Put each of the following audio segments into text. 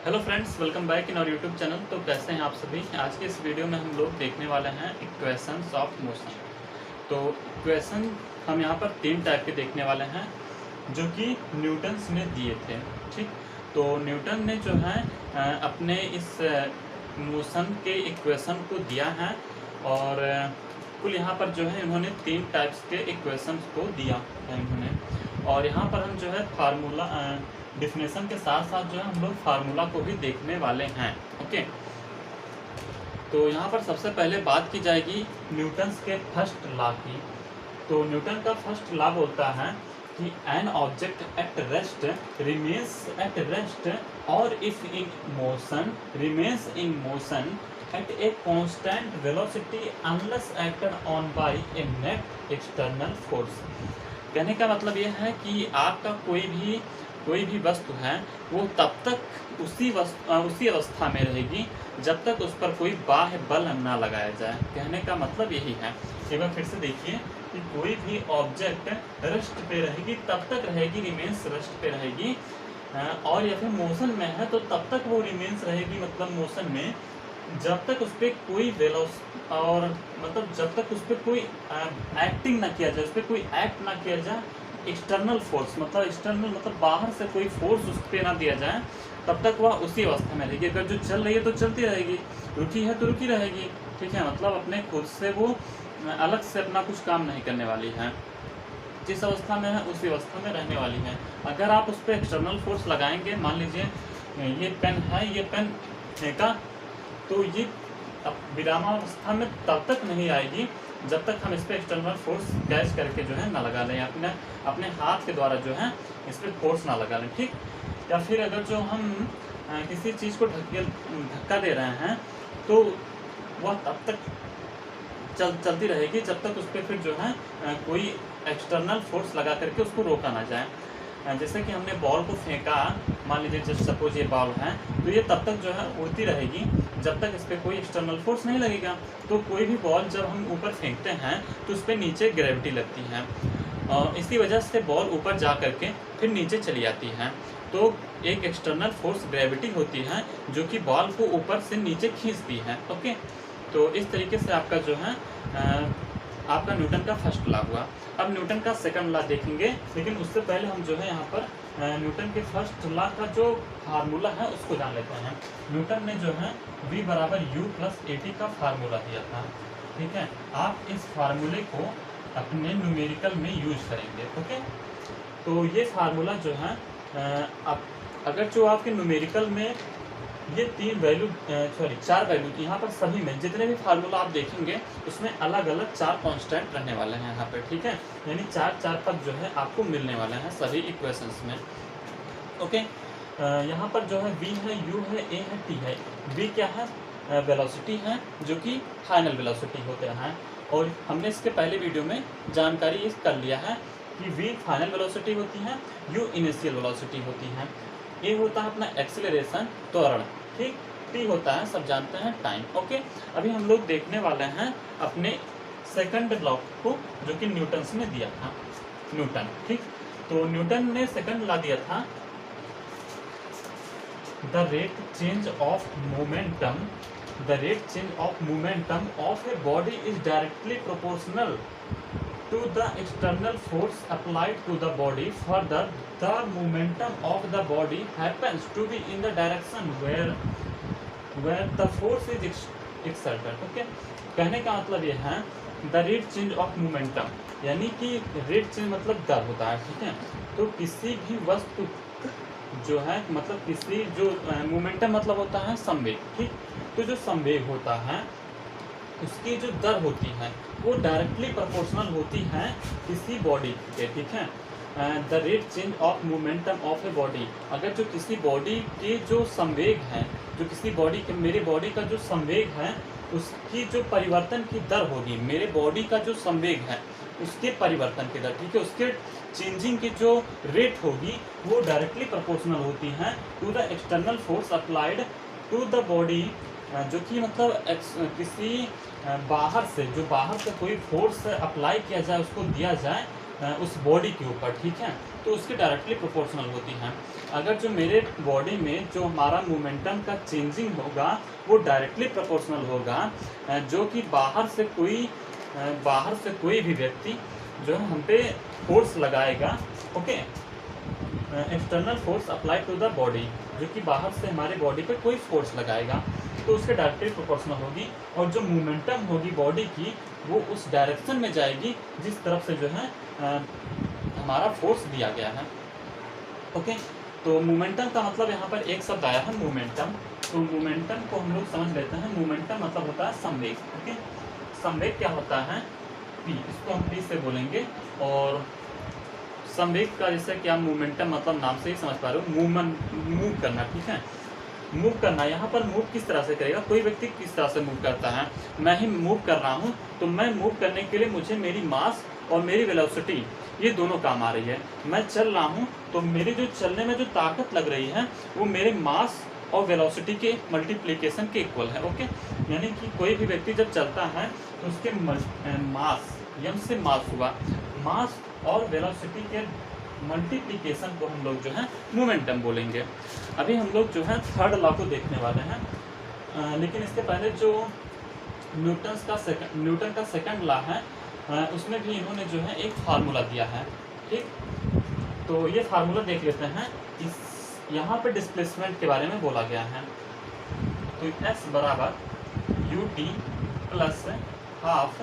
Hello friends, welcome back in our YouTube channel. तो कैसे हैं आप सभी। आज के इस वीडियो में हम लोग देखने वाले हैं इक्वेशंस ऑफ मोशन। तो इक्वेशन हम यहाँ पर 3 टाइप के देखने वाले हैं जो कि न्यूटन्स ने दिए थे। ठीक, तो न्यूटन ने जो है अपने इस मोशन के इक्वेशन को दिया है और कुल यहाँ पर जो है इन्होंने 3 टाइप्स के इक्वेशंस को दिया है इन्होंने। और यहाँ पर हम जो है फार्मूला डिफिनेशन के साथ साथ जो है हम लोग फार्मूला को भी देखने वाले हैं। ओके, तो यहाँ पर सबसे पहले बात की जाएगी न्यूटन्स के फर्स्ट लॉ की। तो न्यूटन का फर्स्ट लॉ बोलता है कि an object at rest remains at rest और if in motion remains in motion at a constant velocity unless acted on by a net external force. कहने का मतलब यह है कि आपका कोई भी वस्तु है वो तब तक उसी अवस्था में रहेगी जब तक उस पर कोई बाह्य बल ना लगाया जाए। कहने का मतलब यही है। एक बार फिर से देखिए कि कोई भी ऑब्जेक्ट रेस्ट पे रहेगी तब तक रहेगी, रिमेन्स रेस्ट पे रहेगी, और या फिर मोशन में है तो तब तक वो रिमेन्स रहेगी, मतलब मोशन में, जब तक उस पर कोई वेलोस और मतलब जब तक उस पर कोई एक्टिंग ना किया जाए, उस पर कोई एक्ट ना किया जाए, एक्सटर्नल फोर्स मतलब एक्सटर्नल मतलब बाहर से कोई फोर्स उस पर ना दिया जाए, तब तक वह उसी अवस्था में रहेगी। अगर जो चल रही है तो चलती रहेगी, रुकी है तो रुकी रहेगी। ठीक है, मतलब अपने खुद से वो अलग से अपना कुछ काम नहीं करने वाली है, जिस अवस्था में है उसी अवस्था में रहने वाली है। अगर आप उस पर एक्सटर्नल फोर्स लगाएंगे, मान लीजिए ये पेन है, ये पेन फेंका, तो ये विरामावस्था में तब तक नहीं आएगी जब तक हम इस पर एक्सटर्नल फोर्स कैच करके जो है ना लगा लें, अपने हाथ के द्वारा जो है इस पर फोर्स ना लगा लें। ठीक, या फिर अगर जो हम किसी चीज़ को धक्का दे रहे हैं तो वह तब तक चलती रहेगी जब तक उस पर फिर जो है कोई एक्सटर्नल फोर्स लगा करके उसको रोका ना जाए। जैसे कि हमने बॉल को फेंका, मान लीजिए जस्ट सपोज ये बॉल है, तो ये तब तक जो है उड़ती रहेगी जब तक इस पर कोई एक्सटर्नल फोर्स नहीं लगेगा। तो कोई भी बॉल जब हम ऊपर फेंकते हैं तो उस पर नीचे ग्रेविटी लगती है और इसी वजह से बॉल ऊपर जा करके फिर नीचे चली जाती है। तो एक एक्सटर्नल फोर्स ग्रेविटी होती है जो कि बॉल को ऊपर से नीचे खींचती है। ओके, तो इस तरीके से आपका जो है आपका न्यूटन का फर्स्ट लॉ हुआ। अब न्यूटन का सेकंड लॉ देखेंगे, लेकिन उससे पहले हम जो है यहाँ पर न्यूटन के फर्स्ट लॉ का जो फार्मूला है उसको जान लेते हैं। न्यूटन ने जो है V बराबर U प्लस AT का फार्मूला दिया था। ठीक है, आप इस फार्मूले को अपने न्यूमेरिकल में यूज करेंगे। ओके, तो ये फार्मूला जो है अगर जो आपके न्यूमेरिकल में ये 4 वैल्यू यहाँ पर सभी में जितने भी फार्मूला आप देखेंगे उसमें अलग अलग 4 कांस्टेंट रहने वाले हैं यहाँ पर। ठीक है, यानी 4 पद जो है आपको मिलने वाले हैं सभी इक्वेशंस में। ओके, यहाँ पर जो है V है, U है, A है, T है। V क्या है? वेलोसिटी है, जो कि फाइनल वेलोसिटी होते हैं, और हमने इसके पहले वीडियो में जानकारी कर लिया है कि V फाइनल वेलोसिटी होती है, U इनिशियल वेलोसिटी होती है, A होता है अपना एक्सीलरेशन, त्वरण। ठीक, T होता है, सब जानते हैं, टाइम। ओके, अभी हम लोग देखने वाले हैं अपने सेकंड लॉ को जो कि न्यूटन्स ने दिया था। न्यूटन, ठीक, तो न्यूटन ने सेकंड लॉ दिया था, the rate change of momentum of a body is directly proportional to the external force applied to the body. Further, the momentum of the body happens to be in the direction where the force is exerted. Okay, कहने का मतलब ये है the rate change of momentum, यानी कि rate change मतलब दर होता है। ठीक है, तो किसी भी वस्तु जो है मतलब किसी जो मोमेंटम मतलब होता है संवेग। ठीक, तो जो संवेग होता है उसकी जो दर होती है वो डायरेक्टली प्रोपोर्शनल होती है किसी बॉडी के। ठीक है, the rate change of momentum of a body, अगर जो किसी बॉडी के जो संवेग है, जो किसी बॉडी के, मेरे बॉडी का जो संवेग है उसकी जो परिवर्तन की दर होगी, मेरे बॉडी का जो संवेग है उसके परिवर्तन की दर, ठीक है, उसके चेंजिंग की जो रेट होगी वो डायरेक्टली प्रोपोर्शनल होती है to the external force applied to the body, जो कि मतलब किसी बाहर से कोई फोर्स अप्लाई किया जाए, उसको दिया जाए उस बॉडी के ऊपर, ठीक है, तो उसके डायरेक्टली प्रोपोर्शनल होती हैं। अगर जो मेरे बॉडी में जो हमारा मोमेंटम का चेंजिंग होगा वो डायरेक्टली प्रोपोर्शनल होगा, जो कि बाहर से कोई भी व्यक्ति जो है हम पे फोर्स लगाएगा, okay, external force apply to the body, जो कि बाहर से हमारे बॉडी पे कोई फोर्स लगाएगा तो उसके डायरेक्टली प्रोपोर्शनल होगी, और जो मोमेंटम होगी बॉडी की वो उस डायरेक्शन में जाएगी जिस तरफ से जो है हमारा फोर्स दिया गया है, ओके। तो मोमेंटम का मतलब यहाँ पर एक शब्द आया है मोमेंटम, तो मोमेंटम को हम लोग समझ लेते हैं। मोमेंटम मतलब होता है संवेग, ओके। संवेग क्या होता है? पी, इसको हम पी से बोलेंगे। और संवेग का जैसे कि आप मोमेंटम मतलब नाम से ही समझ पा रहे हो, मूव करना, ठीक है, मूव करना। यहाँ पर मूव किस तरह से करेगा? कोई व्यक्ति किस तरह से मूव करता है, मैं ही मूव कर रहा हूँ, तो मैं मूव करने के लिए मुझे मेरी मास और मेरी वेलोसिटी ये दोनों काम आ रही है। मैं चल रहा हूँ तो मेरी जो चलने में जो ताकत लग रही है वो मेरे मास और वेलोसिटी के मल्टीप्लिकेशन के इक्वल है, ओके। यानी कि कोई भी व्यक्ति जब चलता है तो उसके मास, यम से मास हुआ, मास और वेलोसिटी के मल्टीप्लिकेशन को हम लोग जो है मोमेंटम बोलेंगे। अभी हम लोग जो है थर्ड लॉ को देखने वाले हैं, लेकिन इसके पहले जो न्यूटन का सेकंड लॉ है उसमें भी इन्होंने जो है एक फार्मूला दिया है, ठीक। तो ये फार्मूला देख लेते हैं। इस यहाँ पे डिस्प्लेसमेंट के बारे में बोला गया है, तो S बराबर U T plus half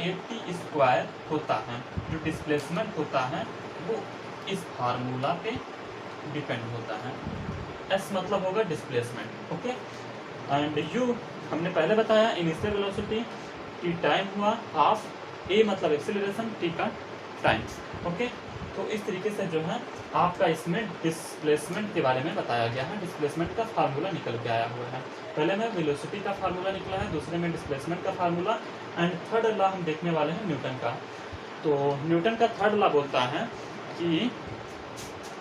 A T square होता है। जो डिस्प्लेसमेंट होता है वो इस फार्मूला पे डिपेंड होता है। S मतलब होगा डिस्प्लेसमेंट, ओके। एंड U हमने पहले बताया इनिशियल वेलोसिटी, टी टाइम हुआ हाफ, ए मतलब एक्सेलरेशन, टी का टाइम, ओके। तो इस तरीके से जो है आपका इसमें डिस्प्लेसमेंट के बारे में बताया गया है। डिस्प्लेसमेंट का फार्मूला निकल के आया हुआ है। पहले में वेलोसिटी का फार्मूला निकला है, दूसरे में डिस्प्लेसमेंट का फार्मूला, एंड थर्ड लॉ हम देखने वाले हैं न्यूटन का। तो न्यूटन का थर्ड लॉ बोलता है कि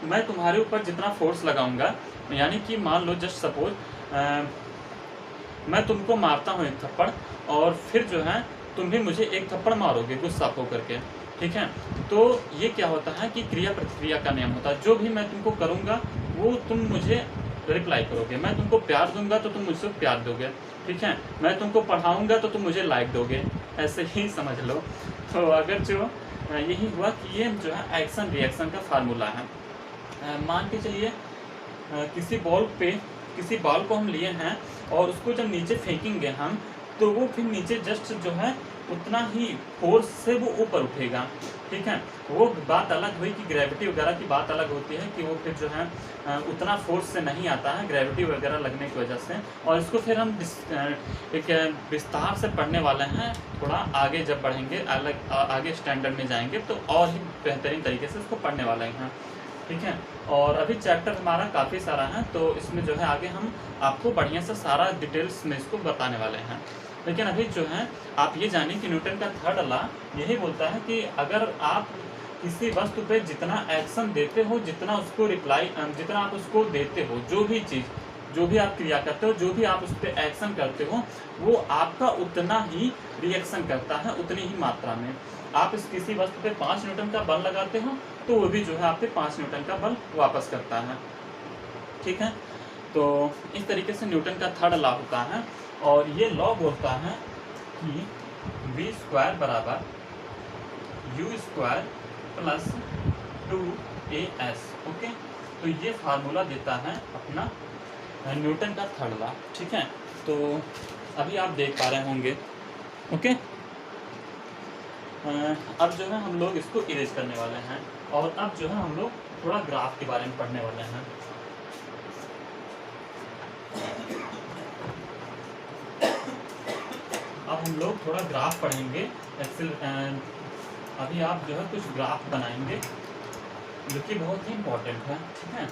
मैं तुम्हारे ऊपर जितना फोर्स लगाऊंगा, यानी कि मान लो जस्ट सपोज मैं तुमको मारता हूँ एक थप्पड़, और फिर जो है तुम भी मुझे एक थप्पड़ मारोगे गुस्सा होकर के, ठीक है। तो ये क्या होता है कि क्रिया प्रतिक्रिया का नियम होता है। जो भी मैं तुमको करूँगा वो तुम मुझे रिप्लाई करोगे। मैं तुमको प्यार दूंगा तो तुम मुझसे प्यार दोगे, ठीक है। मैं तुमको पढ़ाऊंगा तो तुम मुझे लाइक दोगे, ऐसे ही समझ लो। तो अगर जो यही हुआ कि ये जो है एक्शन रिएक्शन का फार्मूला है। मान के चलिए किसी बॉल को हम लिए हैं और उसको जब नीचे फेंकेंगे हम, तो वो फिर नीचे जस्ट जो है उतना ही फोर्स से वो ऊपर उठेगा, ठीक है। वो बात अलग हुई कि ग्रेविटी वगैरह की बात अलग होती है कि वो फिर जो है उतना फोर्स से नहीं आता है ग्रेविटी वगैरह लगने की वजह से। और इसको फिर हम एक विस्तार से पढ़ने वाले हैं, थोड़ा आगे जब बढ़ेंगे, अलग आगे स्टैंडर्ड में जाएंगे तो और ही बेहतरीन तरीके से इसको पढ़ने वाले हैं, ठीक है। और अभी चैप्टर हमारा काफ़ी सारा है, तो इसमें जो है आगे हम आपको बढ़िया से सारा डिटेल्स में इसको बताने वाले हैं। लेकिन अभी जो है आप ये जानिए कि न्यूटन का थर्ड लॉ यही बोलता है कि अगर आप किसी वस्तु पे जितना एक्शन देते हो, जितना आप उसको देते हो, जो भी आप क्रिया करते हो, जो भी आप उस पर एक्शन करते हो, वो आपका उतना ही रिएक्शन करता है, उतनी ही मात्रा में। आप इस किसी वस्तु पे 5 न्यूटन का बल लगाते हो तो वो भी जो है आप पे 5 न्यूटन का बल वापस करता है, ठीक है। तो इस तरीके से न्यूटन का थर्ड लॉ होता है, और ये लॉ बोलता है कि v स्क्वायर बराबर u square plus 2as, okay. तो ये फार्मूला देता है अपना न्यूटन का थर्ड लॉ, ठीक है। तो अभी आप देख पा रहे होंगे, ओके। अब जो है हम लोग इसको इरेज करने वाले हैं, और अब जो है हम लोग थोड़ा ग्राफ के बारे में पढ़ने वाले हैं। अब हम लोग थोड़ा ग्राफ पढ़ेंगे एक्सेल। अभी आप जो है कुछ ग्राफ बनाएंगे जो कि बहुत ही इम्पोर्टेंट है, ठीक है।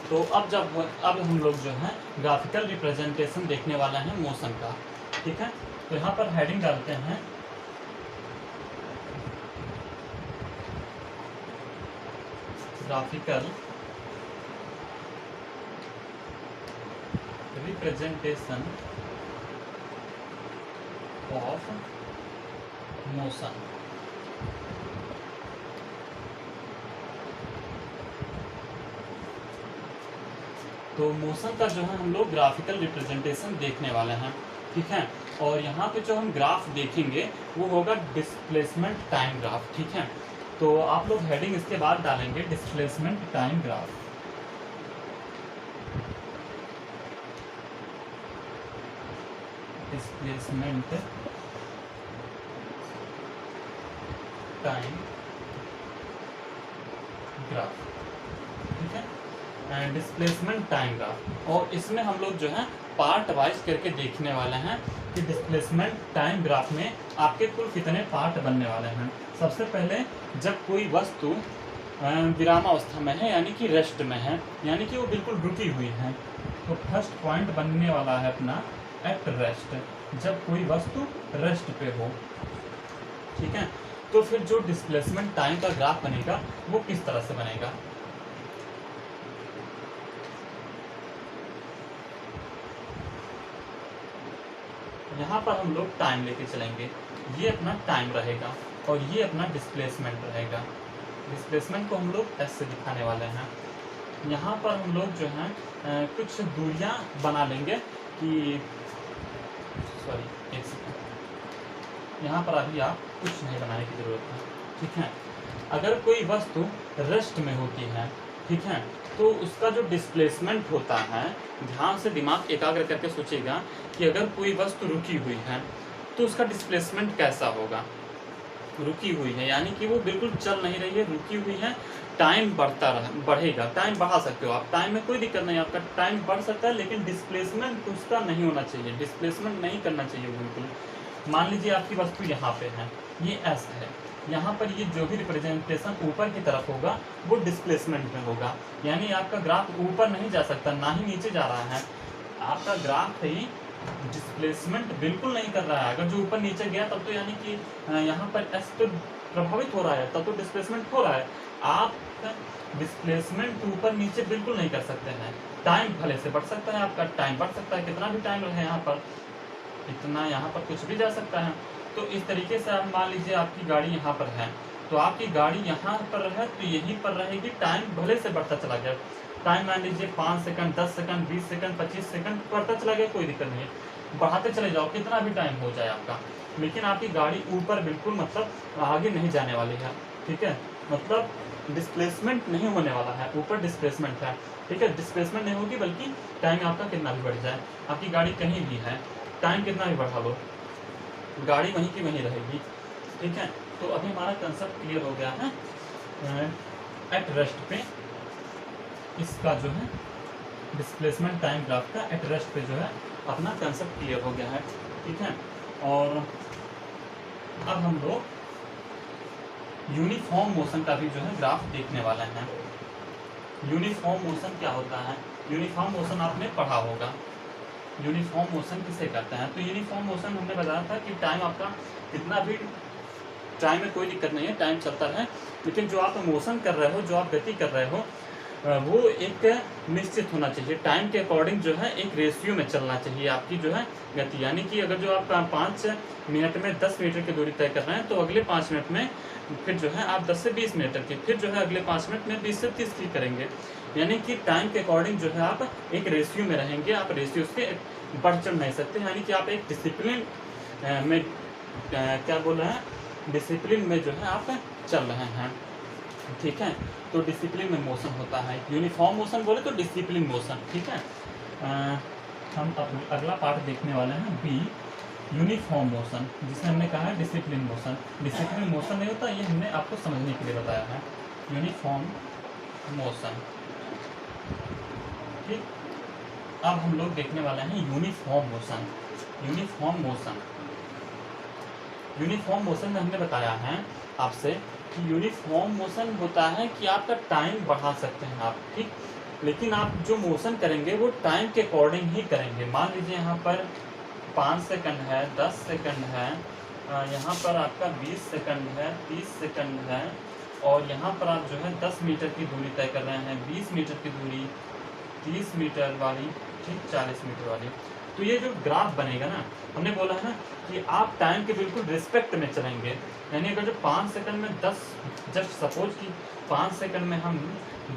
तो अब हम लोग जो है ग्राफिकल रिप्रेजेंटेशन देखने वाला है मोशन का, ठीक है। तो यहाँ पर हेडिंग डालते हैं ग्राफिकल रिप्रेजेंटेशन ऑफ मोशन। तो मोशन का जो है हम लोग ग्राफिकल रिप्रेजेंटेशन देखने वाले हैं, ठीक है। और यहाँ पे जो हम ग्राफ देखेंगे वो होगा डिस्प्लेसमेंट टाइम ग्राफ, ठीक है। तो आप लोग हेडिंग इसके बाद डालेंगे displacement time graph. Displacement time graph, ठीक है। डिस्प्लेसमेंट टाइम ग्राफ, और इसमें हम लोग जो है पार्ट वाइज करके देखने वाले हैं कि डिस्प्लेसमेंट टाइम ग्राफ में आपके कुल कितने पार्ट बनने वाले हैं। सबसे पहले जब कोई वस्तु विरामावस्था में है यानी कि रेस्ट में है, यानी कि वो बिल्कुल रुकी हुई है, तो फर्स्ट पॉइंट बनने वाला है अपना एट रेस्ट, जब कोई वस्तु रेस्ट पे हो, ठीक है। तो फिर जो डिस्प्लेसमेंट टाइम का ग्राफ बनेगा वो किस तरह से बनेगा। यहाँ पर हम लोग टाइम लेके चलेंगे, ये अपना टाइम रहेगा और ये अपना डिस्प्लेसमेंट रहेगा। डिस्प्लेसमेंट को हम लोग एस से दिखाने वाले हैं। यहाँ पर हम लोग जो है कुछ दूरियां बना लेंगे कि एक सेकंड, यहाँ पर अभी आप कुछ नहीं बनाने की ज़रूरत है, ठीक है। अगर कोई वस्तु रेस्ट में होती है, ठीक है, तो उसका जो डिस्प्लेसमेंट होता है, ध्यान से दिमाग एकाग्र करके सोचेगा कि अगर कोई वस्तु रुकी हुई है तो उसका डिस्प्लेसमेंट कैसा होगा। रुकी हुई है यानी कि वो बिल्कुल चल नहीं रही है, रुकी हुई है, टाइम बढ़ेगा, टाइम बढ़ा सकते हो आप, टाइम में कोई दिक्कत नहीं, आपका टाइम बढ़ सकता है, लेकिन डिस्प्लेसमेंट उसका नहीं होना चाहिए, डिस्प्लेसमेंट नहीं करना चाहिए बिल्कुल। मान लीजिए आपकी वस्तु यहाँ पे है, ये एस है, यहाँ पर ये जो भी रिप्रेजेंटेशन ऊपर की तरफ होगा वो डिस्प्लेसमेंट में होगा, यानी आपका ग्राफ ऊपर नहीं जा सकता, ना ही नीचे जा रहा है। आपका ग्राफ ही डिस्प्लेसमेंट बिल्कुल नहीं कर रहा है। अगर जो ऊपर नीचे गया तब तो यानी कि यहाँ पर एस पे प्रभावित हो रहा है, तब तो डिस्प्लेसमेंट हो रहा है। आप डिस्प्लेसमेंट ऊपर नीचे बिल्कुल नहीं कर सकते हैं। टाइम भले से बढ़ सकता है, आपका टाइम बढ़ सकता है, कितना भी टाइम रहे यहाँ पर, इतना यहाँ पर कुछ भी जा सकता है। तो इस तरीके से आप मान लीजिए आपकी गाड़ी यहाँ पर है, तो आपकी गाड़ी यहाँ पर है तो यहीं पर रहेगी, टाइम भले से बढ़ता चला गया, टाइम मान लीजिए 5 सेकंड, 10 सेकंड, 20 सेकंड, 25 सेकंड बढ़ता चला गया, कोई दिक्कत नहीं है, बढ़ाते चले जाओ कितना भी टाइम हो जाए आपका, लेकिन आपकी गाड़ी ऊपर बिल्कुल मतलब आगे नहीं जाने वाली है, ठीक है। मतलब डिस्प्लेसमेंट नहीं होने वाला है, ऊपर डिस्प्लेसमेंट है, ठीक है। डिस्प्लेसमेंट नहीं होगी, बल्कि टाइम आपका कितना भी बढ़ जाए, आपकी गाड़ी कहीं भी है, टाइम कितना भी बढ़ा लो, गाड़ी वहीं की वहीं रहेगी, ठीक है। तो अभी हमारा कंसेप्ट क्लियर हो गया है एट रेस्ट पे, इसका जो है डिस्प्लेसमेंट टाइम ग्राफ का एट रेस्ट पे जो है अपना कंसेप्ट क्लियर हो गया है, ठीक है। और अब हम लोग यूनिफॉर्म मोशन का भी जो है ग्राफ देखने वाले हैं। यूनिफॉर्म मोशन क्या होता है, यूनिफॉर्म मोशन आपने पढ़ा होगा। यूनिफॉर्म मोशन किसे कहते हैं, तो यूनिफॉर्म मोशन हमने बताया था कि टाइम आपका कितना भी, टाइम में कोई दिक्कत नहीं है, टाइम चलता है, लेकिन जो आप मोशन कर रहे हो, जो आप गति कर रहे हो, वो एक निश्चित होना चाहिए, टाइम के अकॉर्डिंग जो है एक रेशियो में चलना चाहिए आपकी जो है गति। यानी कि अगर जो आप 5 मिनट में 10 मीटर की दूरी तय कर रहे हैं, तो अगले 5 मिनट में फिर जो है आप 10 से 20 मीटर की, फिर जो है अगले 5 मिनट में 20 से 30 की करेंगे। यानी कि टाइम के अकॉर्डिंग जो है आप एक रेशियो में रहेंगे, आप रेशियो से बढ़ चढ़ नहीं सकते, यानी कि आप एक डिसिप्लिन में क्या बोल रहे हैं, डिसिप्लिन में जो है आप चल रहे हैं, ठीक है। तो डिसिप्लिन में मोशन होता है, यूनिफॉर्म मोशन बोले तो डिसिप्लिन मोशन, ठीक है। हम अब अगला पार्ट देखने वाले हैं बी, यूनिफॉर्म मोशन, जिसे हमने कहा है डिसिप्लिन मोशन। डिसिप्लिन मोशन नहीं होता, ये हमने आपको समझने के लिए बताया है, यूनिफॉर्म मोशन, ठीक। अब हम लोग देखने वाले हैं uniform motion. Uniform motion, uniform motion में हमने बताया है आपसे कि यूनिफॉर्म मोशन होता है कि आपका टाइम बढ़ा सकते हैं आप, ठीक। लेकिन आप जो मोशन करेंगे वो टाइम के अकॉर्डिंग ही करेंगे। मान लीजिए यहाँ पर 5 सेकंड है, 10 सेकंड है, यहाँ पर आपका 20 सेकंड है, 30 सेकंड है, और यहाँ पर आप जो है 10 मीटर की दूरी तय कर रहे हैं, 20 मीटर की दूरी, 30 मीटर वाली, ठीक 40 मीटर वाली। तो ये जो ग्राफ बनेगा ना, हमने बोला है ना कि आप टाइम के बिल्कुल रिस्पेक्ट में चलेंगे। यानी अगर जो 5 सेकंड में 10, जस्ट सपोज कि 5 सेकंड में हम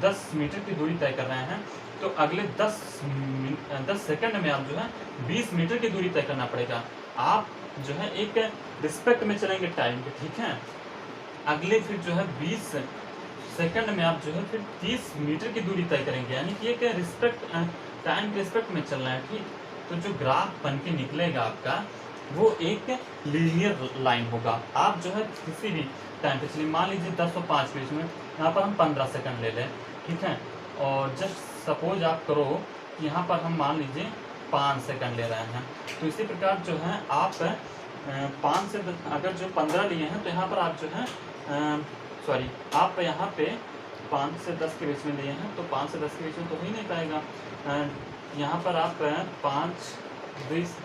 10 मीटर की दूरी तय कर रहे हैं, तो अगले 10 सेकंड में आप जो है 20 मीटर की दूरी तय करना पड़ेगा। आप जो है एक रिस्पेक्ट में चलेंगे टाइम के, ठीक है। अगले फिर जो है 20 सेकंड में आप जो है फिर 30 मीटर की दूरी तय करेंगे, यानी कि एक रिस्पेक्ट, टाइम के रिस्पेक्ट में चलना है, ठीक। तो जो ग्राफ बन के निकलेगा आपका, वो एक लीनियर लाइन होगा। आप जो है किसी भी टाइम पे चलिए, मान लीजिए 10 और 5 बीच में, यहाँ पर हम 15 सेकंड ले लें, ठीक है। और जस्ट सपोज आप करो यहाँ पर हम मान लीजिए 5 सेकंड ले रहे हैं। तो इसी प्रकार जो है आप 5 से अगर जो 15 लिए हैं, तो यहाँ पर आप जो है सॉरी, आप यहाँ पे 5 से 10 के बीच में लिए हैं, तो 5 से 10 के बीच में तो हो ही नहीं पाएगा। यहाँ पर आप 5, 20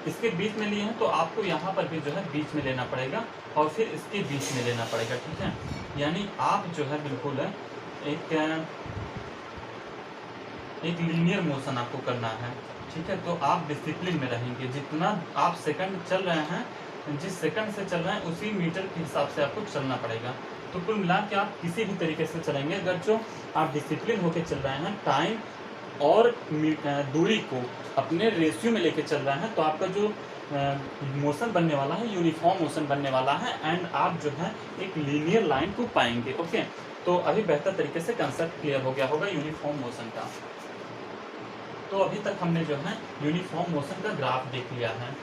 इसके बीच में लिए हैं, तो आपको यहाँ पर भी जो है बीच में लेना पड़ेगा, और फिर इसके बीच में लेना पड़ेगा, ठीक है। यानी आप जो है बिल्कुल एक लीनियर मोशन आपको करना है, ठीक है। तो आप डिसिप्लिन में रहेंगे, जितना आप सेकंड चल रहे हैं, जिस सेकंड से चल रहे हैं उसी मीटर के हिसाब से आपको चलना पड़ेगा। तो कुल मिला के आप किसी भी तरीके से चलेंगे, अगर जो आप डिसिप्लिन होकर चल रहे हैं, टाइम और दूरी को अपने रेशियो में लेके चल रहे हैं, तो आपका जो मोशन बनने वाला है यूनिफॉर्म मोशन बनने वाला है, एंड आप जो है एक लीनियर लाइन को पाएंगे। ओके, तो अभी बेहतर तरीके से कंसेप्ट क्लियर हो गया होगा यूनिफॉर्म मोशन का। तो अभी तक हमने जो है यूनिफॉर्म मोशन का ग्राफ देख लिया है।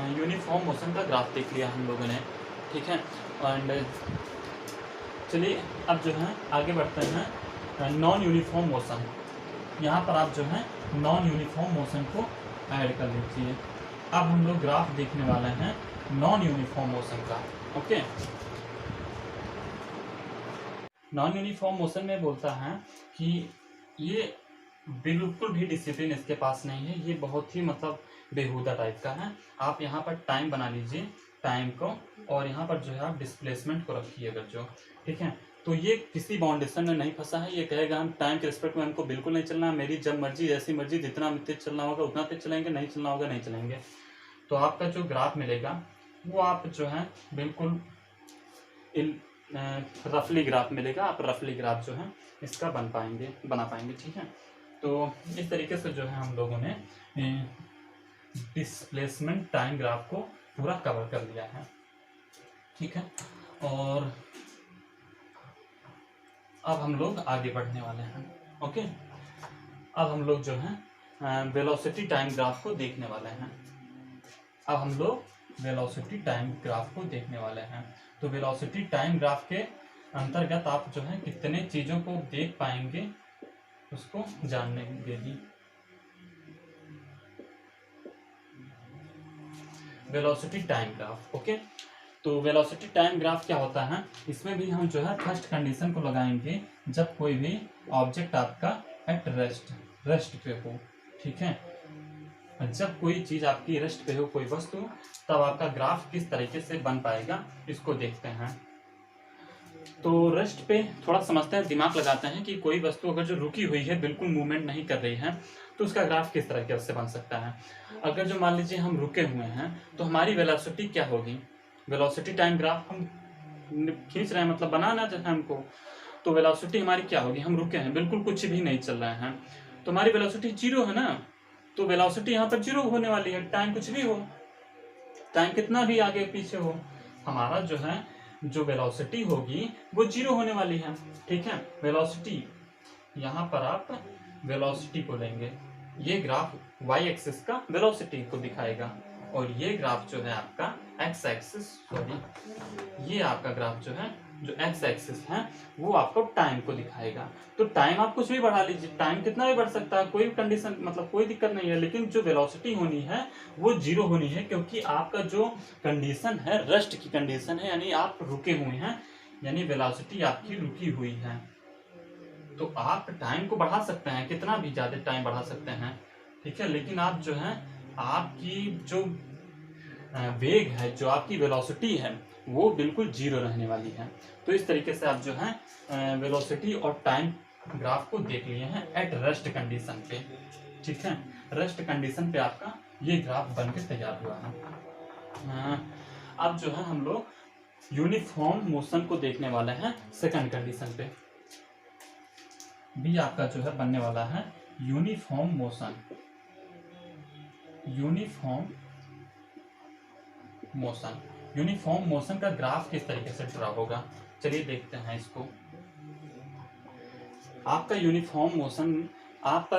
यूनिफॉर्म मोशन का ग्राफ देख लिया हम लोगों ने, ठीक है। एंड चलिए अब जो है आगे बढ़ते हैं नॉन यूनिफॉर्म मोशन। यहाँ पर आप जो है नॉन यूनिफॉर्म मोशन को ऐड कर लीजिए। अब हम लोग ग्राफ देखने वाले हैं नॉन यूनिफॉर्म मोशन का। ओके, नॉन यूनिफॉर्म मोशन में बोलता है कि ये बिल्कुल भी डिसिप्लिन इसके पास नहीं है, ये बहुत ही मतलब बेहुदा टाइप का है। आप यहाँ पर टाइम बना लीजिए, टाइम को, और यहाँ पर जो है आप डिस्प्लेसमेंट को रखिए अगर जो, ठीक है। तो ये किसी बाउंडेशन में नहीं फंसा है, ये कहेगा हम टाइम के रिस्पेक्ट में हमको बिल्कुल नहीं चलना, मेरी जब मर्जी जैसी मर्जी जितना तेज चलना होगा उतना तेज चलेंगे, नहीं चलना होगा नहीं चलेंगे। तो आपका जो ग्राफ मिलेगा वो आप जो है बिल्कुल रफली ग्राफ मिलेगा, आप रफली ग्राफ जो है इसका बना पाएंगे, ठीक है। तो इस तरीके से जो है हम लोगों ने डिस्प्लेसमेंट टाइम ग्राफ को पूरा कवर कर लिया है, ठीक है। और अब हम लोग आगे बढ़ने वाले हैं। ओके, अब हम लोग जो है वेलोसिटी टाइम ग्राफ को देखने वाले हैं। अब हम लोग वेलोसिटी टाइम ग्राफ को देखने वाले हैं। तो वेलोसिटी टाइम ग्राफ के अंतर्गत आप जो है कितने चीजों को देख पाएंगे उसको जानने के लिए। Velocity time graph, okay. तो वेलोसिटी टाइम ग्राफ क्या होता है, इसमें भी हम जो है फर्स्ट कंडीशन को लगाएंगे जब कोई भी ऑब्जेक्ट आपका एट रेस्ट पे हो, ठीक है। जब कोई चीज आपकी रेस्ट पे हो, कोई वस्तु, तब आपका ग्राफ किस तरीके से बन पाएगा इसको देखते हैं। तो रेस्ट पे थोड़ा समझते हैं, दिमाग लगाते हैं कि कोई वस्तु अगर जो रुकी हुई है, बिल्कुल मूवमेंट नहीं कर रही है, तो उसका ग्राफ किस तरीके से बन सकता है। अगर जो मान लीजिए हम रुके हुए हैं, तो हमारी वेलोसिटी क्या होगी, वेलोसिटी टाइम ग्राफ हम खींच रहे हैं, मतलब बनाना है हमको, तो वेलोसिटी हमारी क्या होगी, हम रुके हैं, बिल्कुल कुछ भी नहीं चल रहे हैं, तो हमारी वेलोसिटी 0 है ना। तो वेलोसिटी यहाँ पर 0 होने वाली है, टाइम कुछ भी हो, टाइम कितना भी आगे पीछे हो, हमारा जो है जो वेलोसिटी होगी वो 0 होने वाली है, ठीक है। वेलोसिटी यहाँ पर आप वेलोसिटी को लेंगे, ये ग्राफ y एक्सिस का वेलोसिटी को दिखाएगा, और ये ग्राफ जो है आपका x एक्सिस, सॉरी, ये आपका ग्राफ जो है जो एक्स एक्सिस है वो आपको टाइम को दिखाएगा। तो टाइम आप कुछ भी बढ़ा लीजिए, टाइम कितना भी बढ़ सकता है, कोई कंडीशन मतलब कोई दिक्कत नहीं है, लेकिन जो वेलोसिटी होनी है वो 0 होनी है, क्योंकि आपका जो कंडीशन है रेस्ट की कंडीशन है, यानी आप रुके हुए हैं, यानी वेलोसिटी आपकी रुकी हुई है। तो आप टाइम को बढ़ा सकते हैं, कितना भी ज्यादा टाइम बढ़ा सकते हैं, ठीक है, लेकिन आप जो है आपकी जो वेग है, जो आपकी वेलोसिटी है वो बिल्कुल 0 रहने वाली है। तो इस तरीके से आप जो है वेलोसिटी और टाइम ग्राफ को देख लिए हैं एट रेस्ट कंडीशन पे, ठीक है। रेस्ट कंडीशन पे आपका ये ग्राफ बन के तैयार हुआ है। अब जो है हम लोग यूनिफॉर्म मोशन को देखने वाले हैं सेकंड कंडीशन पे। भी आपका जो है बनने वाला है यूनिफॉर्म मोशन। यूनिफॉर्म मोशन का ग्राफ किस तरीके से ड्रा होगा, चलिए देखते हैं इसको। आपका यूनिफॉर्म मोशन, आप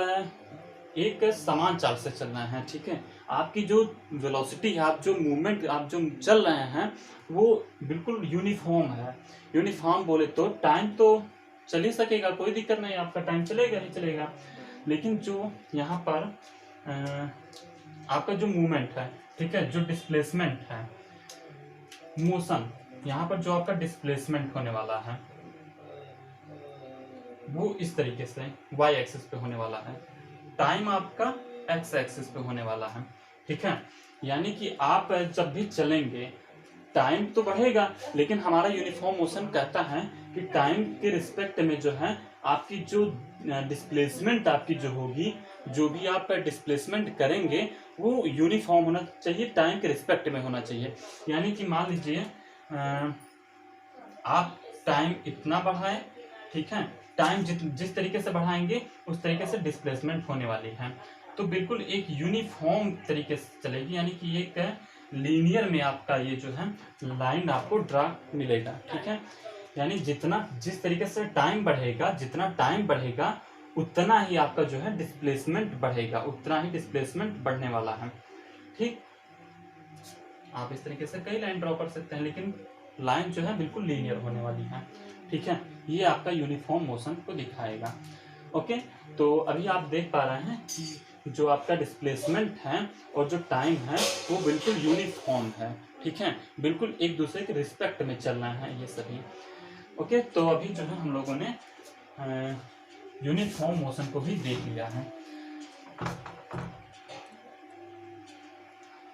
एक समान चाल से चल रहे हैं, ठीक है। आपकी जो वेलोसिटी है, आप जो मूवमेंट, आप जो चल रहे हैं वो बिल्कुल यूनिफॉर्म है। यूनिफॉर्म बोले तो टाइम तो चल ही सकेगा, कोई दिक्कत नहीं, आपका टाइम चलेगा ही चलेगा, लेकिन जो यहाँ पर आपका जो मूवमेंट है, ठीक है, जो डिस्प्लेसमेंट है, मोशन, यहाँ पर जो आपका डिस्प्लेसमेंट होने वाला है वो इस तरीके से y एक्सिस पे होने वाला है, टाइम आपका x एक्सिस पे होने वाला है, ठीक है। यानी कि आप जब भी चलेंगे टाइम तो बढ़ेगा, लेकिन हमारा यूनिफॉर्म मोशन कहता है कि टाइम के रिस्पेक्ट में जो है आपकी जो डिस्प्लेसमेंट आपकी जो होगी, जो भी आप डिस्प्लेसमेंट करेंगे वो यूनिफॉर्म होना चाहिए, टाइम के रिस्पेक्ट में होना चाहिए। यानी कि मान लीजिए आप टाइम इतना बढ़ाएं, ठीक है, टाइम जिस तरीके से बढ़ाएंगे उस तरीके से डिस्प्लेसमेंट होने वाली है, तो बिल्कुल एक यूनिफॉर्म तरीके से चलेगी, यानी कि एक लीनियर में आपका ये जो है लाइन आपको ड्रा मिलेगा, ठीक है। यानी जिस तरीके से टाइम बढ़ेगा, जितना टाइम बढ़ेगा उतना ही आपका जो है डिस्प्लेसमेंट बढ़ेगा, उतना ही डिस्प्लेसमेंट बढ़ने वाला है, ठीक। आप इस तरीके से कई लाइन ड्रॉ कर सकते हैं, लेकिन लाइन जो है बिल्कुल लीनियर होने वाली है, ठीक है। ये आपका यूनिफॉर्म मोशन को दिखाएगा। ओके, तो अभी आप देख पा रहे हैं कि जो आपका डिस्प्लेसमेंट है और जो टाइम है वो बिल्कुल यूनिफॉर्म है, ठीक है, बिल्कुल एक दूसरे के रिस्पेक्ट में चल रहे हैं ये सभी। ओके, तो अभी जो है हम लोगों ने यूनिफॉर्म मोशन को भी देख लिया है।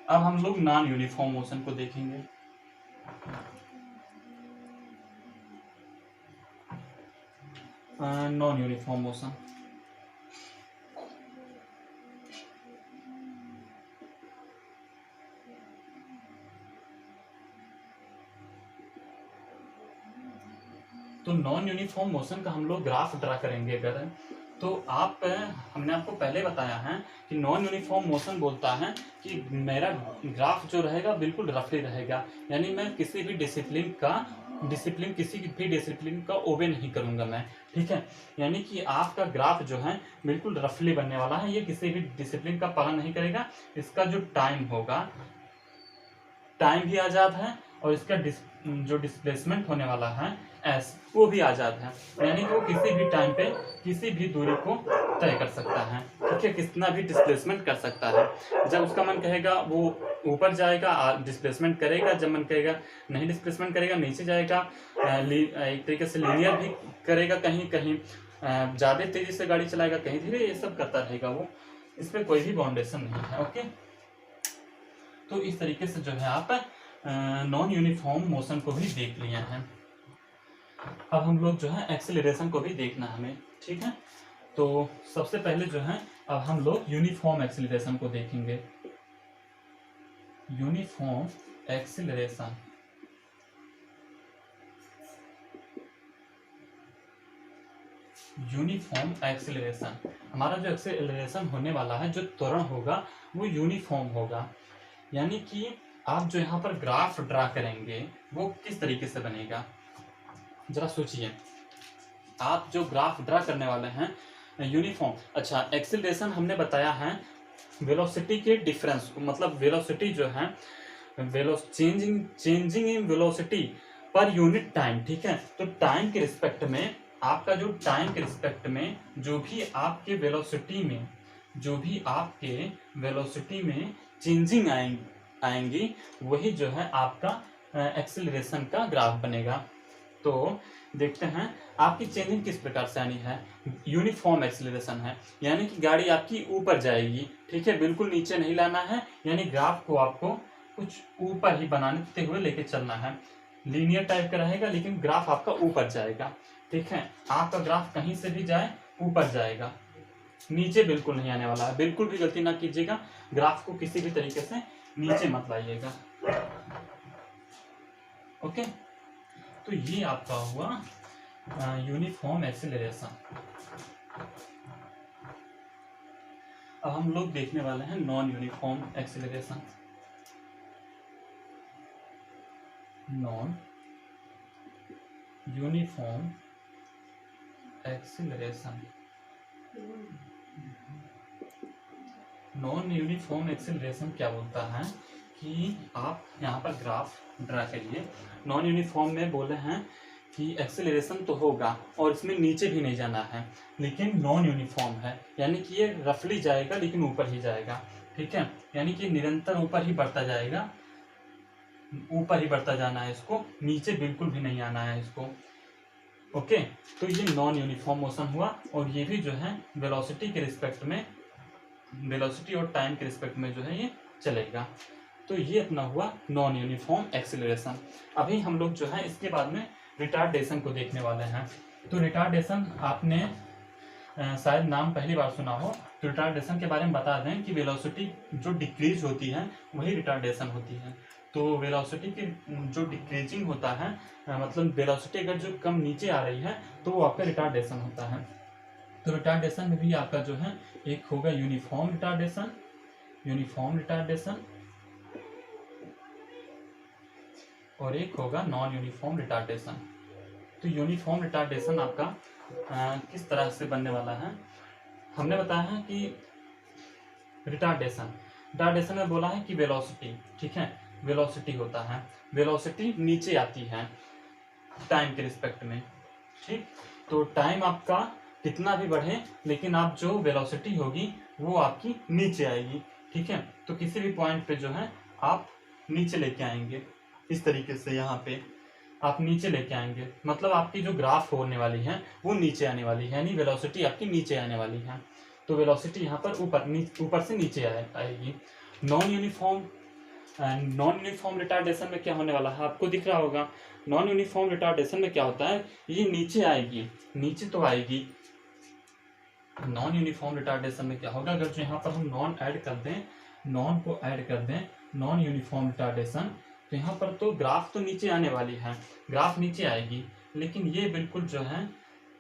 अब हम लोग नॉन यूनिफॉर्म मोशन को देखेंगे। नॉन यूनिफॉर्म मोशन, तो नॉन यूनिफॉर्म मोशन का हम लोग ग्राफ ड्रा करेंगे अगर, तो हमने आपको पहले बताया है कि नॉन यूनिफॉर्म मोशन बोलता है कि मेरा ग्राफ जो रहेगा बिल्कुल रफली रहेगा, यानी मैं किसी भी डिसिप्लिन का ओबे नहीं करूंगा मैं, ठीक है। यानी कि आपका ग्राफ जो है बिल्कुल रफली बनने वाला है, ये किसी भी डिसिप्लिन का पालन नहीं करेगा। इसका जो टाइम होगा, टाइम भी आजाद है, और इसका जो डिस्प्लेसमेंट होने वाला है एस, वो भी आजाद है, यानी कि वो किसी भी टाइम पे किसी भी दूरी को तय कर सकता है, ठीक है, कितना भी डिस्प्लेसमेंट कर सकता है। जब उसका मन कहेगा वो ऊपर जाएगा, डिस्प्लेसमेंट करेगा, जब मन कहेगा नहीं डिस्प्लेसमेंट करेगा, नीचे जाएगा, एक तरीके से लीनियर भी करेगा, कहीं कहीं ज़्यादा तेजी से गाड़ी चलाएगा, कहीं धीरे, ये सब करता रहेगा वो, इस पर कोई भी बाउंडेशन नहीं है। ओके, तो इस तरीके से जो है आप नॉन यूनिफॉर्म मोशन को भी देख लिए हैं। अब हम लोग जो है एक्सेलरेशन को भी देखना हमें, ठीक है। तो सबसे पहले जो है अब हम लोग यूनिफॉर्म एक्सेलरेशन को देखेंगे। यूनिफॉर्म एक्सेलरेशन, यूनिफॉर्म एक्सेलरेशन, हमारा जो एक्सेलरेशन होने वाला है, जो त्वरण होगा वो यूनिफॉर्म होगा। यानी कि आप जो यहाँ पर ग्राफ ड्रा करेंगे वो किस तरीके से बनेगा, जरा सोचिए। आप जो ग्राफ ड्रा करने वाले हैं यूनिफॉर्म, अच्छा, एक्सेलरेशन हमने बताया है वेलोसिटी के डिफरेंस, मतलब वेलोसिटी जो है changing in velocity per unit time, ठीक है। तो टाइम के रिस्पेक्ट में आपका जो टाइम के रिस्पेक्ट में जो भी आपके वेलोसिटी में चेंजिंग आएंगी वही जो है आपका एक्सेलरेशन का ग्राफ बनेगा। तो देखते हैं आपकी चेंजिंग किस प्रकार से आनी है। यूनिफॉर्म एक्सेलरेशन है, यानी कि गाड़ी आपकी ऊपर जाएगी, ठीक है, बिल्कुल नीचे नहीं लाना है, यानी ग्राफ को आपको कुछ ऊपर ही बनाते हुए लेके चलना है। लीनियर टाइप का रहेगा लेकिन ग्राफ आपका ऊपर जाएगा, ठीक है। आपका ग्राफ कहीं से भी जाए ऊपर जाएगा, नीचे बिल्कुल नहीं आने वाला है। बिल्कुल भी गलती ना कीजिएगा, ग्राफ को किसी भी तरीके से नीचे मत लाइएगा, ओके। तो ये आपका हुआ यूनिफॉर्म एक्सेलरेशन। अब हम लोग देखने वाले हैं non uniform acceleration. Non uniform acceleration. Non uniform acceleration क्या बोलता है कि आप यहाँ पर ग्राफ ड्रा करिए। नॉन यूनिफॉर्म में बोले हैं कि एक्सेलरेशन तो होगा और इसमें नीचे भी नहीं जाना है, लेकिन नॉन यूनिफॉर्म है, यानी कि ये रफली जाएगा लेकिन ऊपर ही जाएगा, ठीक है। यानी कि निरंतर ऊपर ही बढ़ता जाएगा, ऊपर ही बढ़ता जाना है इसको, नीचे बिल्कुल भी नहीं आना है इसको, ओके। तो ये नॉन यूनिफॉर्म मोशन हुआ और ये भी जो है वेलोसिटी के रिस्पेक्ट में, वेलोसिटी और टाइम के रिस्पेक्ट में जो है ये चलेगा। तो ये अपना हुआ नॉन यूनिफॉर्म एक्सेलरेशन। अभी हम लोग जो है इसके बाद में रिटार्डेशन को देखने वाले हैं। तो रिटार्डेशन आपने शायद नाम पहली बार सुना हो। तो रिटार्डेशन के बारे में बता दें कि वेलोसिटी जो डिक्रीज होती है वही रिटार्डेशन होती है। तो वेलोसिटी की जो डिक्रीजिंग होता है, मतलब वेलोसिटी अगर जो कम नीचे आ रही है तो वो आपका रिटार्डेशन होता है। तो रिटार्डेशन में भी आपका जो है एक होगा यूनिफॉर्म रिटार्डेशन, और एक होगा नॉन यूनिफॉर्म रिटार्डेशन। तो यूनिफॉर्म रिटार्डेशन आपका किस तरह से बनने वाला है, हमने बताया है कि रिटार्डेशन में बोला है कि वेलोसिटी, ठीक है, वेलोसिटी होता है, वेलोसिटी नीचे आती है टाइम के रिस्पेक्ट में, ठीक। तो टाइम आपका कितना भी बढ़े लेकिन आप जो वेलोसिटी होगी वो आपकी नीचे आएगी, ठीक है। तो किसी भी पॉइंट पे जो है आप नीचे लेके आएंगे, इस तरीके से यहाँ पे आप नीचे लेके आएंगे, मतलब आपकी जो ग्राफ होने वाली है वो नीचे आने वाली है, यानी वेलोसिटी आपकी नीचे आने वाली है। तो वेलोसिटी यहाँ पर ऊपर से नीचे आएगी। नॉन यूनिफॉर्म रिटार्डेशन में क्या होने वाला है आपको दिख रहा होगा। नॉन यूनिफॉर्म रिटार्डेशन में क्या होता है, ये नीचे आएगी, नीचे तो आएगी। नॉन यूनिफॉर्म रिटार्डेशन में क्या होगा, अगर जो यहाँ पर हम नॉन ऐड कर दें, नॉन को ऐड कर दें, नॉन यूनिफॉर्म रिटार्डेशन, तो यहाँ पर तो ग्राफ तो नीचे आने वाली है, ग्राफ नीचे आएगी, लेकिन ये बिल्कुल जो है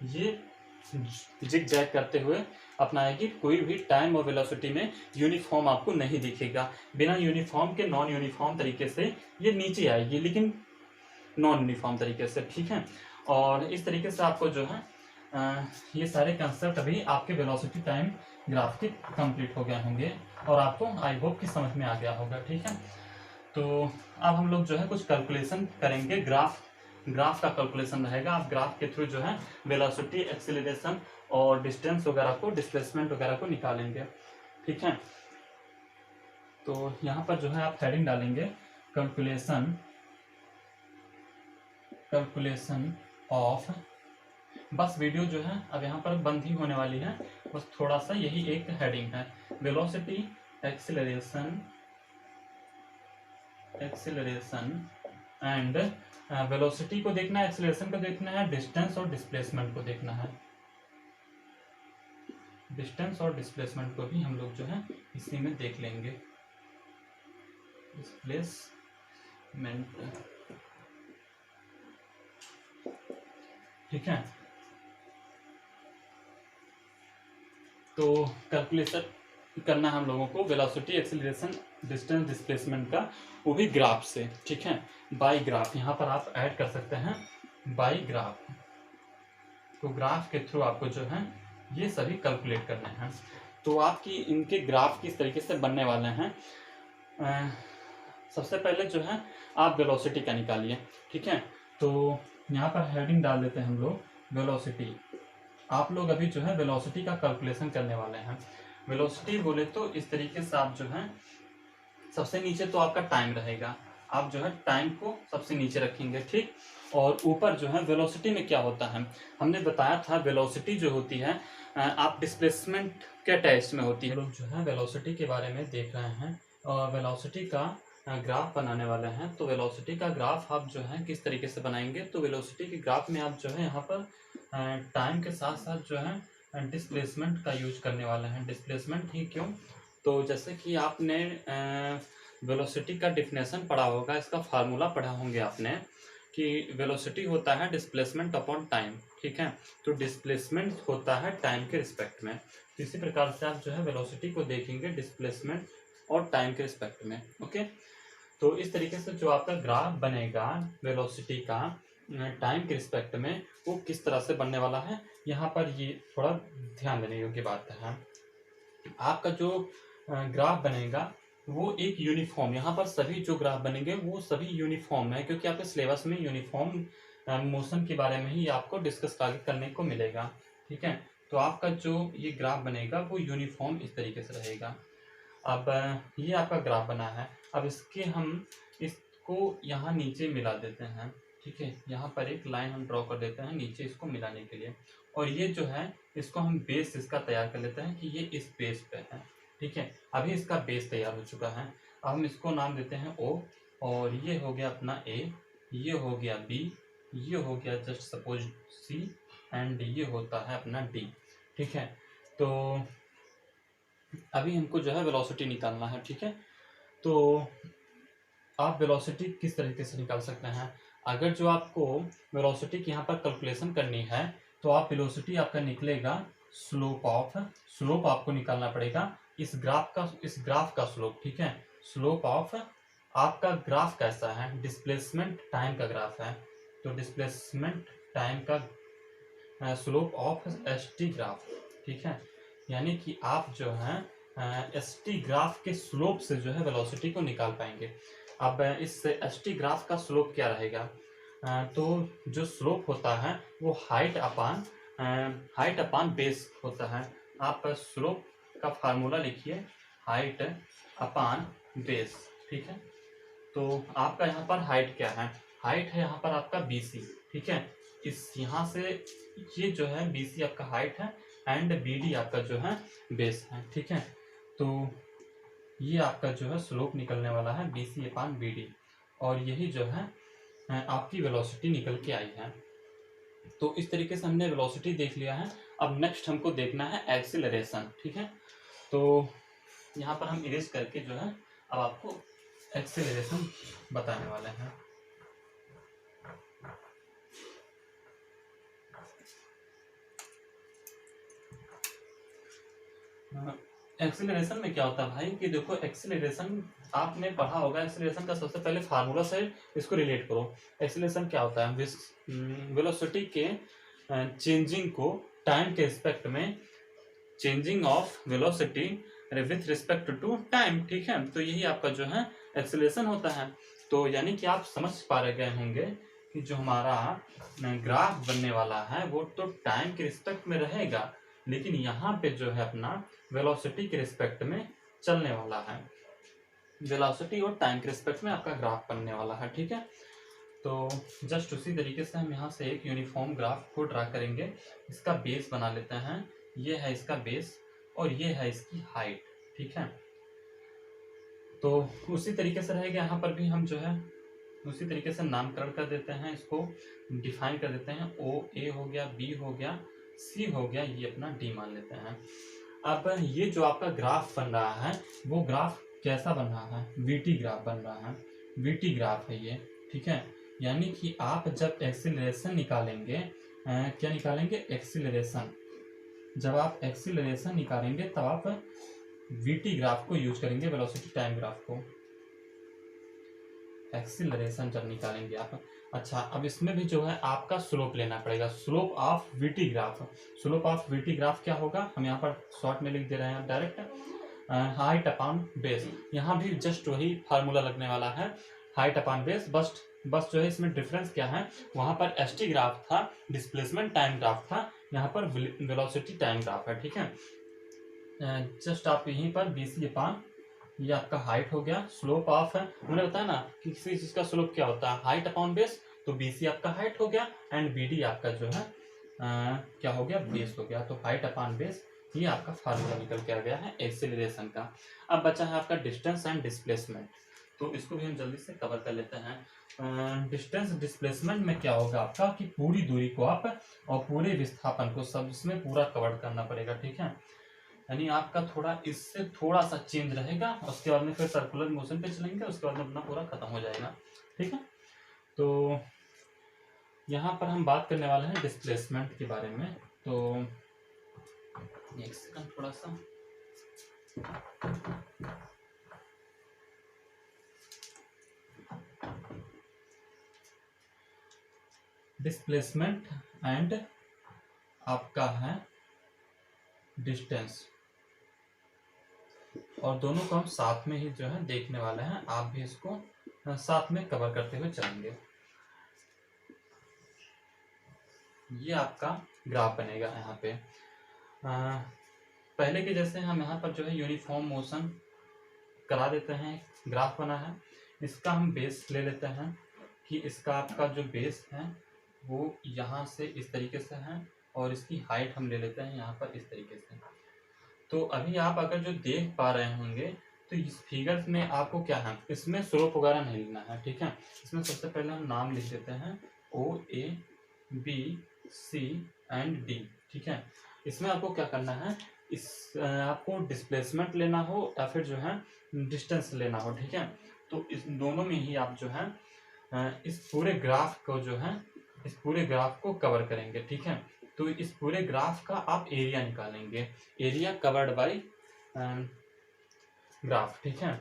ये जिग जैग करते हुए अपनाएगी। कोई भी टाइम और वेलोसिटी में यूनिफॉर्म आपको नहीं दिखेगा। बिना यूनिफॉर्म के नॉन यूनिफॉर्म तरीके से ये नीचे आएगी, लेकिन नॉन यूनिफॉर्म तरीके से, ठीक है। और इस तरीके से आपको जो है ये सारे कंसेप्ट अभी आपके वेलोसिटी टाइम ग्राफ के कंप्लीट हो गए होंगे और आपको आई होप कि समझ में आ गया होगा, ठीक है। तो अब हम लोग जो है कुछ कैलकुलेशन करेंगे, ग्राफ का कैलकुलेशन रहेगा। आप ग्राफ के थ्रू जो है वेलोसिटी, एक्सेलरेशन और डिस्टेंस वगैरह को, डिस्प्लेसमेंट वगैरह को निकालेंगे, ठीक है। तो यहाँ पर जो है आप हेडिंग डालेंगे कैलकुलेशन ऑफ, बस वीडियो जो है अब यहाँ पर बंद ही होने वाली है, बस थोड़ा सा यही एक हेडिंग है, वेलोसिटी, एक्सेलरेशन एंड वेलोसिटी को देखना है, एक्सेलरेशन को देखना है, डिस्टेंस और डिस्प्लेसमेंट को देखना है। डिस्टेंस और डिस्प्लेसमेंट को भी हम लोग जो है इसी में देख लेंगे। डिस्प्लेसमेंट, ठीक है। तो कैलकुलेशन करना है हम लोगों को वेलोसिटी, एक्सेलरेशन, डिस्टेंस, डिस्प्लेसमेंट का, वो भी ग्राफ से, ठीक है, बाई ग्राफ। यहाँ पर आप ऐड कर सकते हैं बाई ग्राफ। तो ग्राफ के थ्रू आपको जो है ये सभी कैलकुलेट करने हैं। तो आपकी इनके ग्राफ किस तरीके से बनने वाले हैं, सबसे पहले जो है आप वेलोसिटी का निकालिए, ठीक है। तो यहाँ पर हेडिंग डाल देते हैं हम लोग वेलोसिटी। आप लोग अभी जो है वेलोसिटी का कैलकुलेशन करने वाले हैं। वेलोसिटी बोले तो इस तरीके से आप जो है सबसे नीचे तो आपका टाइम रहेगा, आप जो है टाइम को सबसे नीचे रखेंगे, ठीक। और ऊपर जो है वेलोसिटी में क्या होता है, हमने बताया था वेलोसिटी जो होती है आप डिस्प्लेसमेंट के टेस्ट में होती है। लोग जो है वेलोसिटी के बारे में देख रहे हैं और वेलोसिटी का ग्राफ बनाने वाले हैं। तो वेलोसिटी का ग्राफ आप जो है किस तरीके से बनाएंगे, तो वेलोसिटी के ग्राफ में आप जो है यहाँ पर टाइम के साथ साथ जो है डिस्प्लेसमेंट का यूज करने वाले हैं। डिस्प्लेसमेंट ही क्यों, तो जैसे कि आपने वेलोसिटी का डिफिनेशन पढ़ा होगा, इसका फार्मूला पढ़ा होंगे आपने कि वेलोसिटी होता है डिस्प्लेसमेंट अपॉन टाइम, ठीक है। तो डिस्प्लेसमेंट होता है टाइम के रिस्पेक्ट में। तो इसी प्रकार से आप जो है वेलोसिटी को देखेंगे डिस्प्लेसमेंट और टाइम के रिस्पेक्ट में, ओके। तो इस तरीके से जो आपका ग्राफ बनेगा वेलोसिटी का टाइम के रिस्पेक्ट में, वो किस तरह से बनने वाला है, यहाँ पर ये थोड़ा ध्यान देने योग्य बात है। आपका जो ग्राफ बनेगा वो एक यूनिफॉर्म, यहाँ पर सभी जो ग्राफ बनेंगे वो सभी यूनिफॉर्म है, क्योंकि आपके सिलेबस में यूनिफॉर्म मोशन के बारे में ही आपको डिस्कस आगे करने को मिलेगा, ठीक है। तो आपका जो ये ग्राफ बनेगा वो यूनिफॉर्म इस तरीके से रहेगा। अब ये आपका ग्राफ बना है, अब हम इसको यहाँ नीचे मिला देते हैं, ठीक है। यहाँ पर एक लाइन हम ड्रॉ कर देते हैं नीचे इसको मिलाने के लिए, और ये जो है इसको हम बेस इसका तैयार कर लेते हैं कि ये इस बेस पे है, ठीक है। अभी इसका बेस तैयार हो चुका है, अब हम इसको नाम देते हैं O, और ये हो गया अपना A, ये हो गया B, ये हो गया जस्ट सपोज C, एंड ये होता है अपना D, ठीक है। तो अभी हमको जो है वेलोसिटी निकालना है, ठीक है। तो आप वेलोसिटी किस तरीके से निकाल सकते हैं, अगर जो आपको वेलोसिटी की यहाँ पर कैलकुलेशन करनी है तो आप वेलोसिटी आपका निकलेगा स्लोप आपको निकालना पड़ेगा इस ग्राफ का स्लोप, ठीक है। स्लोप ऑफ आपका ग्राफ कैसा है, डिस्प्लेसमेंट टाइम का ग्राफ है, तो डिस्प्लेसमेंट टाइम का स्लोप ऑफ एसटी ग्राफ, ठीक है। यानी कि आप जो है एसटी ग्राफ के स्लोप से जो है वेलोसिटी को निकाल पाएंगे। अब इस एसटी ग्राफ का स्लोप क्या रहेगा, तो जो स्लोप होता है वो हाइट अपान बेस होता है। आप स्लोप का फार्मूला लिखिए, हाइट अपान बेस, ठीक है। तो आपका यहाँ पर हाइट क्या है, हाइट है यहाँ पर आपका BC, ठीक है। इस यहाँ से ये जो है BC आपका हाइट है एंड BD आपका जो है बेस है, ठीक है। तो ये आपका जो है स्लोप निकलने वाला है BC अपान BD, और यही जो है आपकी वेलोसिटी निकल के आई है। तो इस तरीके से हमने वेलोसिटी देख लिया है। अब नेक्स्ट हमको देखना है एक्सीलरेशन, ठीक है। तो यहाँ पर हम इरेज करके जो है अब आपको एक्सीलरेशन बताने वाले हैं। एक्सीलरेशन में क्या होता है भाई कि देखो, एक्सीलरेशन आपने पढ़ा होगा, एक्सीलरेशन का सबसे पहले फार्मूला से इसको रिलेट करो। एक्सीलरेशन क्या होता है, वेलोसिटी के चेंजिंग को टाइम के रिस्पेक्ट में, changing of velocity with respect to time, ठीक है। तो यही आपका जो है एक्सीलरेशन होता है। तो यानी कि आप समझ पा रहे गए होंगे कि जो हमारा ग्राफ बनने वाला है वो तो टाइम के रिस्पेक्ट में रहेगा, लेकिन यहाँ पे जो है अपना वेलोसिटी के रिस्पेक्ट में चलने वाला है। वेलोसिटी और टाइम के रिस्पेक्ट में आपका ग्राफ बनने वाला है, ठीक है। तो जस्ट उसी तरीके से हम यहाँ से एक यूनिफॉर्म ग्राफ को ड्रा करेंगे। इसका बेस बना लेते हैं, ये है इसका बेस और ये है इसकी हाइट, ठीक है। तो उसी तरीके से रहेगा, यहाँ पर भी हम जो है उसी तरीके से नामकरण कर देते हैं, इसको डिफाइन कर देते हैं। OA हो गया, B हो गया, C हो गया, ये अपना D मान लेते हैं। अब ये जो आपका ग्राफ बन रहा है वो ग्राफ कैसा बन रहा है, VT ग्राफ बन रहा है, VT ग्राफ है ये, ठीक है। यानी कि आप जब एक्सीलरेशन निकालेंगे, क्या निकालेंगे, एक्सीलरेशन, जब आप एक्सीलरेशन निकालेंगे तब आप VT ग्राफ को यूज करेंगे, वेलोसिटी टाइम ग्राफ को, एक्सीलरेशन जब निकालेंगे आप। अच्छा, अब इसमें भी जो है आपका स्लोप लेना पड़ेगा, slope of VT graph. Slope of VT graph क्या होगा, हम यहाँ पर शॉर्ट में लिख दे रहे हैं डायरेक्ट, हाइट अपॉन बेस। यहाँ भी जस्ट वही फार्मूला लगने वाला है, हाइट अपॉन बेस, बस बस जो है इसमें डिफरेंस क्या है, वहाँ पर एसटी ग्राफ था, डिस्प्लेसमेंट टाइम ग्राफ था, यहाँ पर वेलोसिटी टाइम ग्राफ है। ठीक है, जस्ट आप यहीं पर BC अपान ये आपका हाइट हो गया, स्लोप ऑफ है, मैंने बताया ना कि किसी चीज का स्लोप क्या होता है, हाइट अपॉन बेस, तो BC आपका हाइट हो गया एंड BD आपका जो है क्या हो गया, बेस हो गया। तो हाइट अपॉन बेस ये आपका फार्मूला निकल के आ गया है एक्सेलरेशन का। अब बचा है आपका डिस्टेंस एंड डिस्प्लेसमेंट, तो इसको भी हम जल्दी से कवर कर लेते हैं। डिस्टेंस डिस्प्लेसमेंट में क्या होगा आपका कि पूरी दूरी को आप और पूरे विस्थापन को सब इसमें पूरा कवर करना पड़ेगा। ठीक है, यानी आपका थोड़ा इससे थोड़ा सा चेंज रहेगा, उसके बाद में फिर सर्कुलर मोशन पे चलेंगे, उसके बाद में अपना पूरा खत्म हो जाएगा। ठीक है, तो यहाँ पर हम बात करने वाले हैं डिस्प्लेसमेंट के बारे में। तो एक सेकंड थोड़ा सा, डिस्प्लेसमेंट एंड आपका है डिस्टेंस, और दोनों को हम साथ में ही जो है देखने वाले हैं, आप भी इसको साथ में कवर करते हुए चलेंगे। ये आपका ग्राफ बनेगा यहाँ पे, पहले के जैसे हम यहाँ पर जो है यूनिफॉर्म मोशन करा देते हैं, ग्राफ बना है, इसका हम बेस ले लेते हैं कि इसका आपका जो बेस है वो यहाँ से इस तरीके से है, और इसकी हाइट हम ले लेते हैं यहाँ पर इस तरीके से। तो अभी आप अगर जो देख पा रहे होंगे तो इस फिगर में आपको क्या है, इसमें स्लोप वगैरह नहीं लेना है। ठीक है, इसमें सबसे पहले हम नाम लिख देते हैं OA, BC एंड D। ठीक है, इसमें आपको क्या करना है, इस आपको डिस्प्लेसमेंट लेना हो या फिर जो है डिस्टेंस लेना हो। ठीक है, तो इस दोनों में ही आप जो है इस पूरे ग्राफ को जो है इस पूरे ग्राफ को कवर करेंगे। ठीक है, तो इस पूरे ग्राफ का आप एरिया निकालेंगे, एरिया कवर्ड बाय ग्राफ। ठीक है,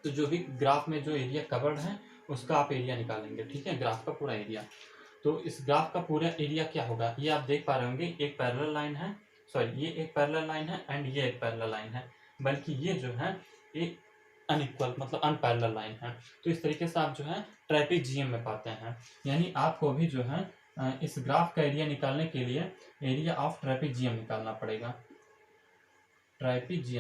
तो जो भी ग्राफ में जो एरिया कवर्ड है उसका आप एरिया निकालेंगे। ठीक है, ग्राफ का पूरा एरिया। तो इस ग्राफ का पूरा एरिया क्या होगा, ये आप देख पा रहे होंगे, एक पैरेलल लाइन है, सॉरी ये एक पैरेलल लाइन है एंड ये एक पैरेलल लाइन है, बल्कि ये जो है एक अनइक्वल मतलब अनपैरेलल लाइन है। तो इस तरीके से आप जो है ट्रेपेजियम में पाते हैं, यानी आपको भी जो है इस ग्राफ का एरिया निकालने के लिए एरिया ऑफ ट्रेपेजियम निकालना पड़ेगा। ट्रेपेजियम